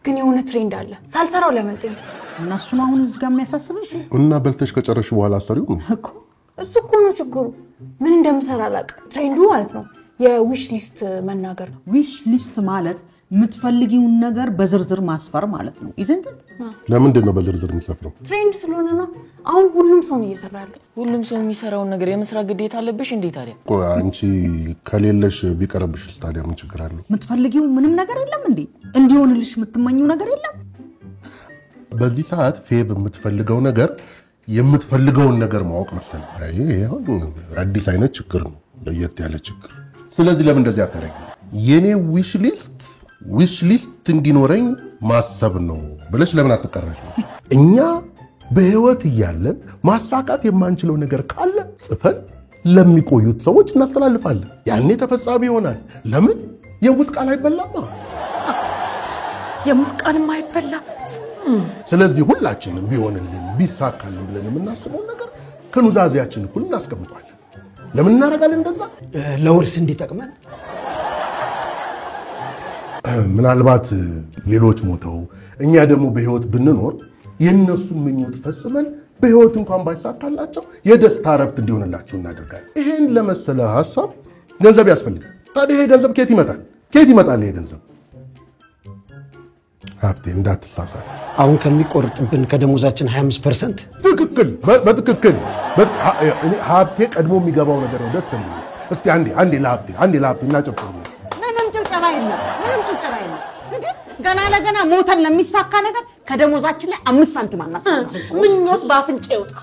ግን የሆነ ትሬንድ አለ ሳልሰራው ለመልጠኝ እና እሱን አሁን እዚህ ጋር የሚያሳስብሽ እና በልተሽ ከጨረሽ በኋላ አሰሪው እኮ እሱ እኮ ነው ችግሩ ምን እንደምሰራ አላውቅም ትሬንዱ ማለት ነው የዊሽ ሊስት መናገር ነው ዊሽ ሊስት ማለት የምትፈልጊውን ነገር በዝርዝር ማስፈር ማለት ነው isn't it ለምንድን ነው በዝርዝር የሚሰፍረው ትሬንድ ስለሆነ ነው አሁን ሁሉም ሰው ነው እየሰራ ያለው ሁሉም ሰው የሚሰራውን ነገር የመስራት ግዴታ አለብሽ እንዴ ታዲያ አንቺ ከሌለሽ ቢቀርብሽ ታዲያ ምን ችግር አለው የምትፈልጊው ምንም ነገር የለም እንዴ እንዲሆንልሽ የምትመኘው ነገር የለም በዚህ ሰዓት ፌቭ የምትፈልገው ነገር የምትፈልገውን ነገር ማወቅ መሰለኝ ይሄ አዲስ አይነት ችግር ነው ለየት ያለ ችግር ስለዚህ ለምን እንደዚህ አታረጊ የኔ ዊሽ ሊስት እንዲኖረኝ ማሰብ ነው ብለሽ ለምን አትቀራሽ እኛ በህይወት እያለን ማሳካት የማንችለው ነገር ካለ ጽፈን ለሚቆዩት ሰዎች እናስተላልፋለን ያኔ ተፈጻሚ ይሆናል ለምን የሙት ቃል አይበላማ የሙት ቃልም አይበላ ስለዚህ ሁላችንም ቢሆንልን ቢሳካልን ብለን የምናስበው ነገር ከኑዛዜያችን ሁሉ እናስቀምጣለን ለምን እናረጋለን እንደዛ ለውርስ እንዲጠቅመን ምናልባት ሌሎች ሞተው እኛ ደግሞ በህይወት ብንኖር የነሱን ምኞት ፈጽመን በህይወት እንኳን ባይሳካላቸው የደስታ ረፍት እንዲሆንላቸው እናደርጋለን ይሄን ለመሰለ ሐሳብ ገንዘብ ያስፈልጋል ታዲያ ይሄ ገንዘብ ከየት ይመጣል ይሄ ገንዘብ ሀብቴ እንዳትሳሳት አሁን ከሚቆርጥብን ከደሞዛችን 25% ትክክል በትክክል ሀብቴ ቀድሞ የሚገባው ነገር ነው ደስ የሚል እስቲ አንዴ ለሀብቴ እናጨብጭብ ምንም ጭብጨባ የለም ገና ለገና ሞተን ለሚሳካ ነገር ከደሞዛችን ላይ 5 ሳንቲም አናስቀምጥ ምኞት ባፍንጫ ይወጣ